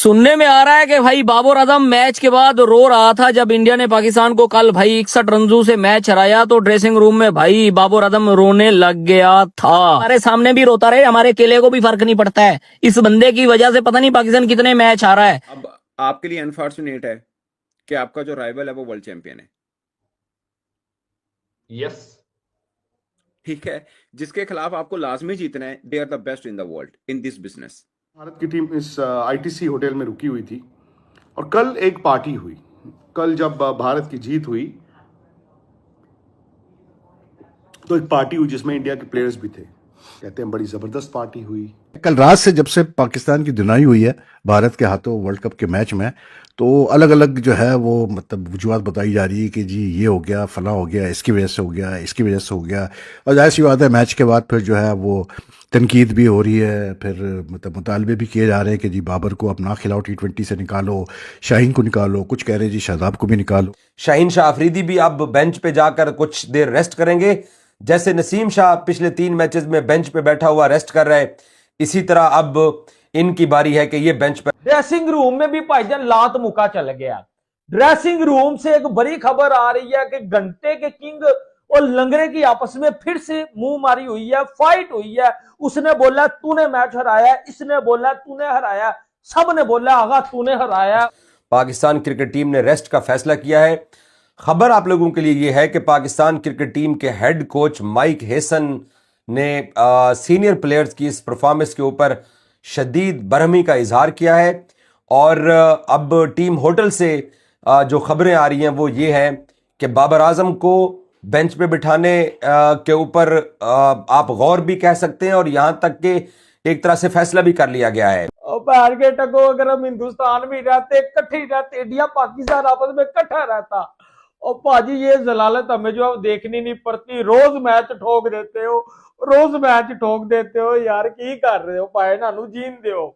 सुनने में आ रहा है कि भाई बाबर आजम मैच के बाद रो रहा था जब इंडिया ने पाकिस्तान को कल भाई 61 रनों से मैच हराया तो ड्रेसिंग रूम में भाई बाबर आजम रोने लग गया था। हमारे सामने भी रोता रहे, हमारे केले को भी फर्क नहीं पड़ता है। इस बंदे की वजह से पता नहीं पाकिस्तान कितने मैच हारा है। अब आपके लिए अनफॉर्चुनेट है कि आपका जो राइवल है वो वर्ल्ड चैंपियन है। यस, ठीक है, जिसके खिलाफ आपको लाजमी जीतना है। They are the best in the world in this business. भारत की टीम इस आईटीसी होटल में रुकी हुई थी और कल एक पार्टी हुई। कल जब भारत की जीत हुई तो एक पार्टी हुई जिसमें इंडिया के प्लेयर्स भी थे। कहते हैं बड़ी जबरदस्त पार्टी हुई। कल रात से जब से पाकिस्तान की धुनाई हुई है भारत के हाथों वर्ल्ड कप के मैच में, तो अलग अलग जो है वो मतलब वजूहत बताई जा रही है कि जी ये हो गया, फला हो गया, इसकी वजह से हो गया, इसकी वजह से हो गया। और जाहिर सी बात है मैच के बाद फिर जो है वो तनकीद भी हो रही है, फिर मतलब मुतालबे भी किए जा रहे हैं कि जी बाबर को अपना खिलाओ, T20 से निकालो, शाहीन को निकालो, कुछ कह रहे हैं जी शादाब को भी निकालो। शाहीन शाह अफरीदी भी अब बेंच पे जाकर कुछ देर रेस्ट करेंगे। जैसे नसीम शाह पिछले 3 मैचेस में बेंच पे बैठा हुआ रेस्ट कर रहे हैं, इसी तरह अब इनकी बारी है कि ये बेंच पर। ड्रेसिंग रूम में भी भाईजान लात मुका चल गया। ड्रेसिंग रूम से एक बड़ी खबर आ रही है कि घंटे के किंग और लंगरे की आपस में फिर से मुंह मारी हुई है, फाइट हुई है। उसने बोला तूने मैच हराया, इसने बोला तूने हराया, सब ने बोला आगा तूने हराया। पाकिस्तान क्रिकेट टीम ने रेस्ट का फैसला किया है। खबर आप लोगों के लिए यह है कि पाकिस्तान क्रिकेट टीम के हेड कोच माइक हेसन ने सीनियर प्लेयर्स की इस परफॉर्मेंस के ऊपर शदीद बरहमी का इजहार किया है। और अब टीम होटल से जो खबरें आ रही हैं वो ये है कि बाबर आजम को बेंच पे बिठाने के ऊपर आप गौर भी कह सकते हैं और यहां तक कि एक तरह से फैसला भी कर लिया गया है। पैर के टको अगर हम हिंदुस्तान में रहते, इकट्ठे ही रहते, इंडिया पाकिस्तान आपस में इकट्ठा रहता। और भाजी ये जलालत हमें जो अब देखनी नहीं पड़ती। रोज मैच ठोक देते हो, रोज मैच ठोक देते हो यार, की कर रहे हो? पाए नानू जीन दो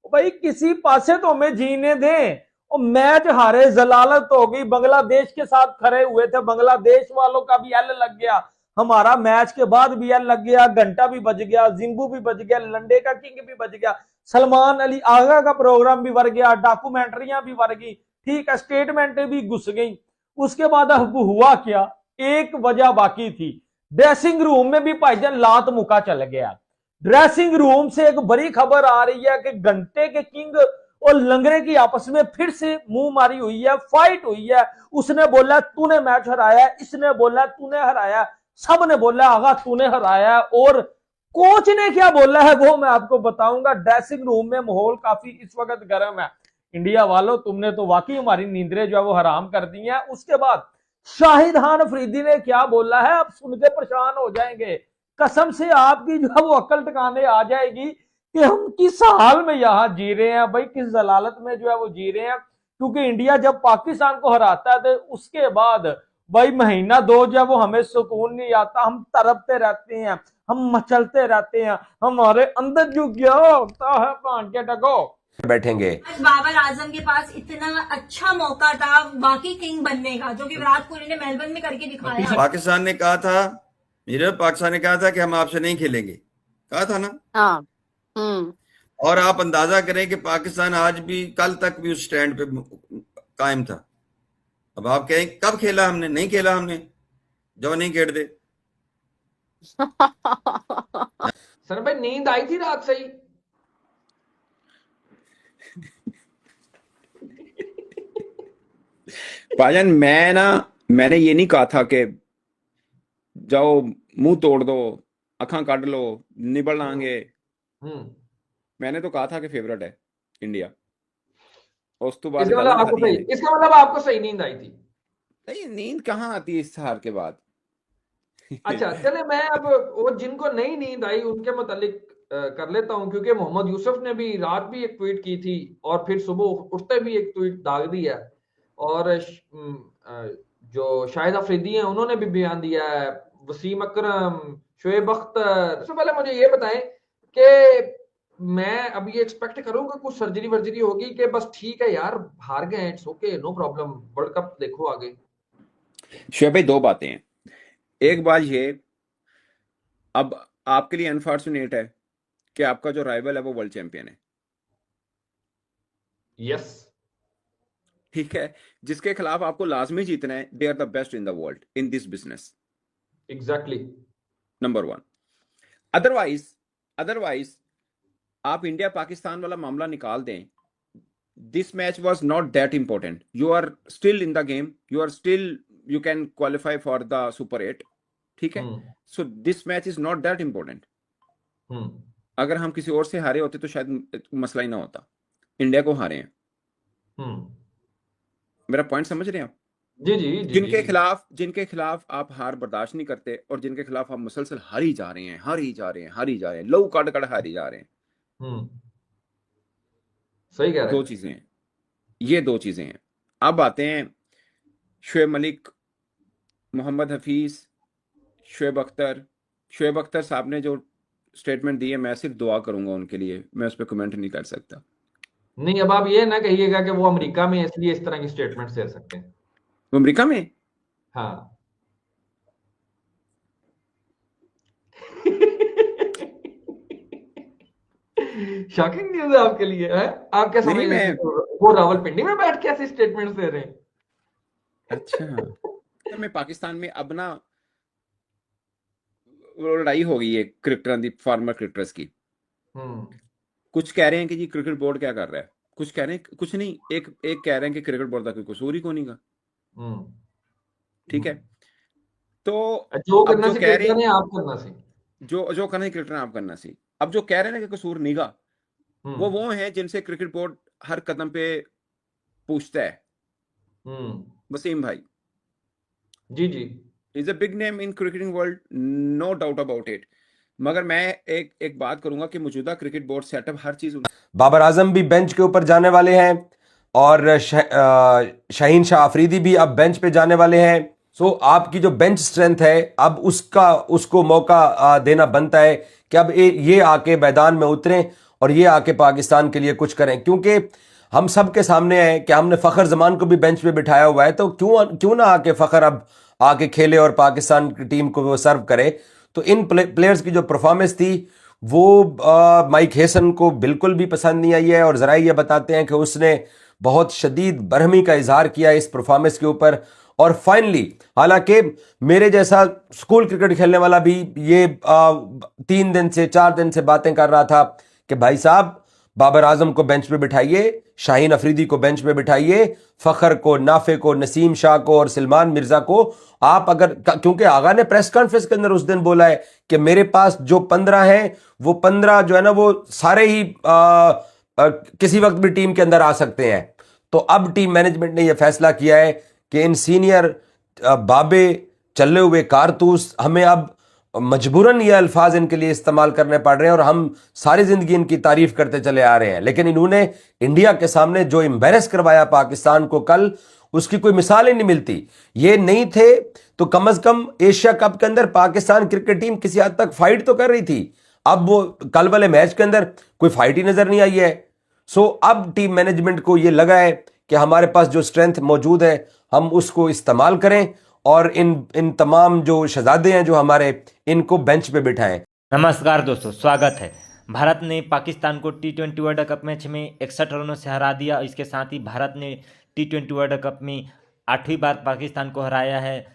भाई, किसी पासे तो हमें जीने दें। और मैच हारे, जलालत हो गई। बांग्लादेश के साथ खड़े हुए थे, बांग्लादेश वालों का भी एल लग गया, हमारा मैच के बाद भी एल लग गया, घंटा भी बज गया, जिम्बू भी बज गया, लंडे का किंग भी बज गया, सलमान अली आगा का प्रोग्राम भी बढ़ गया, डॉक्यूमेंट्रियां भी बढ़ गई, ठीक है, स्टेटमेंट भी घुस गई। उसके बाद अब हुआ क्या, एक वजह बाकी थी। ड्रेसिंग रूम में भी भाईजान लात मुका चल गया। ड्रेसिंग रूम से एक बड़ी खबर आ रही है कि घंटे के किंग और लंगरे की आपस में फिर से मुंह मारी हुई है, फाइट हुई है। उसने बोला तूने मैच हराया, इसने बोला तूने हराया, सब ने बोला आगा तूने हराया। और कोच ने क्या बोला है वो मैं आपको बताऊंगा। ड्रेसिंग रूम में माहौल काफी इस वक्त गर्म है। इंडिया वालों, तुमने तो वाकई हमारी नींदरें जो है वो हराम कर दी हैं। उसके बाद शाहिद खान अफरीदी ने क्या बोला है, आप सुन के परेशान हो जाएंगे। कसम से आपकी जो है वो अकल ठिकाने आ जाएगी कि हम किस हाल में यहां जी रहे हैं भाई, किस जलालत में जो है वो जी रहे हैं। क्योंकि इंडिया जब पाकिस्तान को हराता है तो उसके बाद भाई महीना 2 जो है वो हमें सुकून नहीं आता। हम तड़पते रहते हैं, हम मचलते रहते हैं, हमारे अंदर जो क्या होता है पान के टको बैठेंगे। आज बाबर आजम के पास इतना अच्छा मौका था बाकी किंग बनने का, जो कि विराट कोहली ने मेलबर्न में करके दिखाया। पाकिस्तान ने कहा था, पाकिस्तान ने कहा था कि हम आपसे नहीं खेलेंगे, कहा था ना। हाँ। और आप अंदाजा करें कि पाकिस्तान आज भी, कल तक भी उस स्टैंड पे कायम था। अब आप कहें कब खेला हमने? नहीं खेला हमने, जो नहीं खेल दे। सर भाई नींद आई थी रात से ही। भाईजान मैंने ये नहीं कहा था कि जाओ मुंह तोड़ दो, अखा काट लो, निबल आएंगे। मैंने तो कहा था कि फेवरेट है इंडिया। और उस तो बाद इसका मतलब आपको सही नींद आई थी? नहीं, नींद कहाँ आती है इस हार के बाद। अच्छा चले, मैं अब वो जिनको नहीं नींद आई उनके मुतालिक कर लेता हूं। क्योंकि मोहम्मद यूसुफ ने भी रात भी एक ट्वीट की थी और फिर सुबह उठते भी एक ट्वीट दाग दिया। और जो शाहिद अफरीदी हैं उन्होंने भी बयान दिया है, वसीम अकरम, शोएब अख्तर। सबसे पहले मुझे ये बताएं कि मैं अब ये एक्सपेक्ट करूंगा कुछ सर्जरी वर्जरी होगी कि बस ठीक है यार हार गए, it's okay, no problem, world cup देखो आगे। शोएब भाई, 2 बातें हैं। एक बात ये, अब आपके लिए अनफॉर्चुनेट है कि आपका जो राइवल है वो वर्ल्ड चैंपियन है। यस, ठीक है, जिसके खिलाफ आपको लाजमी जीतना है, they are the best in the world in this business, exactly. Number 1। Otherwise आप इंडिया पाकिस्तान वाला मामला निकाल दें, this match was not that important, you are still in the game, you can qualify for the super 8, ठीक है। So this match is not that important. अगर हम किसी और से हारे होते तो शायद मसला ही ना होता, इंडिया को हारे हैं। मेरा पॉइंट समझ रहे हैं आप? जी जी जी जिनके खिलाफ आप हार बर्दाश्त नहीं करते और जिनके खिलाफ आप मुसलसल हारी जा रहे हैं, लहू काट हारी जा रहे हैं, सही कह रहे दो हैं। चीजें हैं, ये 2 चीजें हैं। अब आते हैं शुएब मलिक, मोहम्मद हफीज, शुएब अख्तर साहब ने जो स्टेटमेंट दी है, मैं सिर्फ दुआ करूंगा उनके लिए, मैं उस पर कमेंट नहीं कर सकता। नहीं, अब आप ये ना कहिएगा कि वो अमेरिका में इसलिए इस तरह की स्टेटमेंट्स दे सकते हैं। वो अमेरिका में, हाँ। शॉकिंग न्यूज है आपके लिए, है? आप क्या समझ नहीं, रहे हैं वो रावलपिंडी में बैठ के ऐसी स्टेटमेंट्स दे रहे हैं? अच्छा, मैं पाकिस्तान में अब ना वो लड़ाई हो गई है क्रिकेटर दी, फार्मर क्रिकेटर्स की। कुछ कह रहे हैं कि जी क्रिकेट बोर्ड क्या कर रहा है, कुछ कह रहे हैं कुछ नहीं, एक कह रहे हैं कि क्रिकेट बोर्ड का कोई कसूर ही को नहीं का, ठीक है। तो जो अब करना जो सी कह रहे क्रिकेटर हैं, ने आप करना सी। जो करना है क्रिकेटर आप करना सी, अब जो कह रहे हैं ना कि कसूर नहीं का, वो हैं जिनसे क्रिकेट बोर्ड हर कदम पे पूछता है। वसीम भाई ji ji is a big name in cricketing world, no doubt about it, मगर मैं एक बात करूंगा कि मौजूदा क्रिकेट बोर्ड सेटअप हर चीज बाबर आजम भी बेंच के ऊपर जाने वाले हैं और शाहीन शाह अफरीदी भी अब बेंच पे जाने वाले हैं। सो आपकी जो बेंच स्ट्रेंथ है अब उसको मौका देना बनता है कि अब ये आके मैदान में उतरें और ये आके पाकिस्तान के लिए कुछ करें, क्योंकि हम सब के सामने है कि हमने फ़खर जमान को भी बेंच पे बिठाया हुआ है, तो क्यों ना आके फ़खर अब आके खेले और पाकिस्तान की टीम को वो सर्व करे। तो इन प्लेयर्स की जो परफॉर्मेंस थी वो माइक हेसन को बिल्कुल भी पसंद नहीं आई है और ज़रा ये बताते हैं कि उसने बहुत शदीद बरहमी का इजहार किया इस परफॉर्मेंस के ऊपर। और फाइनली, हालांकि मेरे जैसा स्कूल क्रिकेट खेलने वाला भी ये 3 दिन से 4 दिन से बातें कर रहा था कि भाई साहब बाबर आजम को बेंच पे बिठाइए, शाहीन अफरीदी को बेंच पे बिठाइए, फखर को, नाफे को, नसीम शाह को और सलमान मिर्जा को आप अगर, क्योंकि आगा ने प्रेस कॉन्फ्रेंस के अंदर उस दिन बोला है कि मेरे पास जो 15 हैं वो 15 जो है ना वो सारे ही किसी वक्त भी टीम के अंदर आ सकते हैं। तो अब टीम मैनेजमेंट ने यह फैसला किया है कि इन सीनियर बाबे चले हुए कारतूस हमें अब मजबूरन ये अल्फाज इनके लिए इस्तेमाल करने पड़ रहे हैं और हम सारी जिंदगी इनकी तारीफ करते चले आ रहे हैं, लेकिन इन्होंने इंडिया के सामने जो एम्बेरस करवाया पाकिस्तान को कल, उसकी कोई मिसाल ही नहीं मिलती। ये नहीं थे तो कम से कम एशिया कप के अंदर पाकिस्तान क्रिकेट टीम किसी हद तक फाइट तो कर रही थी, अब वो कल वाले मैच के अंदर कोई फाइट ही नजर नहीं आई है। सो अब टीम मैनेजमेंट को ये लगा है कि हमारे पास जो स्ट्रेंथ मौजूद है हम उसको इस्तेमाल करें और इन तमाम जो शहजादे हैं जो हमारे, इनको बेंच पे बिठाएं। नमस्कार दोस्तों, स्वागत है। भारत ने पाकिस्तान को T20 वर्ल्ड कप मैच में 61 रनों से हरा दिया। इसके साथ ही भारत ने T20 वर्ल्ड कप में 8वीं बार पाकिस्तान को हराया है।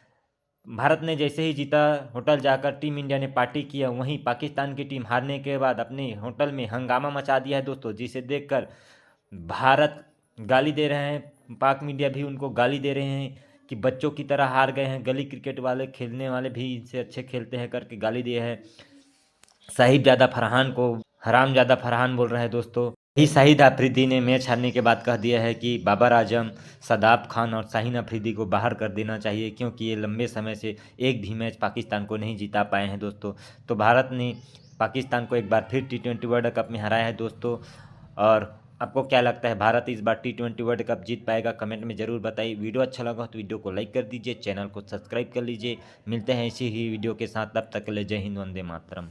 भारत ने जैसे ही जीता, होटल जाकर टीम इंडिया ने पार्टी किया, वहीं पाकिस्तान की टीम हारने के बाद अपने होटल में हंगामा मचा दिया है दोस्तों, जिसे देखकर भारत गाली दे रहे हैं, पाक मीडिया भी उनको गाली दे रहे हैं कि बच्चों की तरह हार गए हैं। गली क्रिकेट वाले, खेलने वाले भी इनसे अच्छे खेलते हैं करके गाली दिए है। साहिबजादा फरहान को हरामजादा फरहान बोल रहे हैं दोस्तों। ही शाहिद अफरीदी ने मैच हारने के बाद कह दिया है कि बाबर आजम, सदाब खान और शाहीन अफरीदी को बाहर कर देना चाहिए, क्योंकि ये लंबे समय से एक भी मैच पाकिस्तान को नहीं जीता पाए हैं दोस्तों। तो भारत ने पाकिस्तान को एक बार फिर T20 वर्ल्ड कप में हराया है दोस्तों। और आपको क्या लगता है, भारत इस बार T20 वर्ल्ड कप जीत पाएगा? कमेंट में ज़रूर बताइए। वीडियो अच्छा लगा तो वीडियो को लाइक कर दीजिए, चैनल को सब्सक्राइब कर लीजिए। मिलते हैं इसी ही वीडियो के साथ, तब तक के लिए जय हिंद, वंदे मातरम।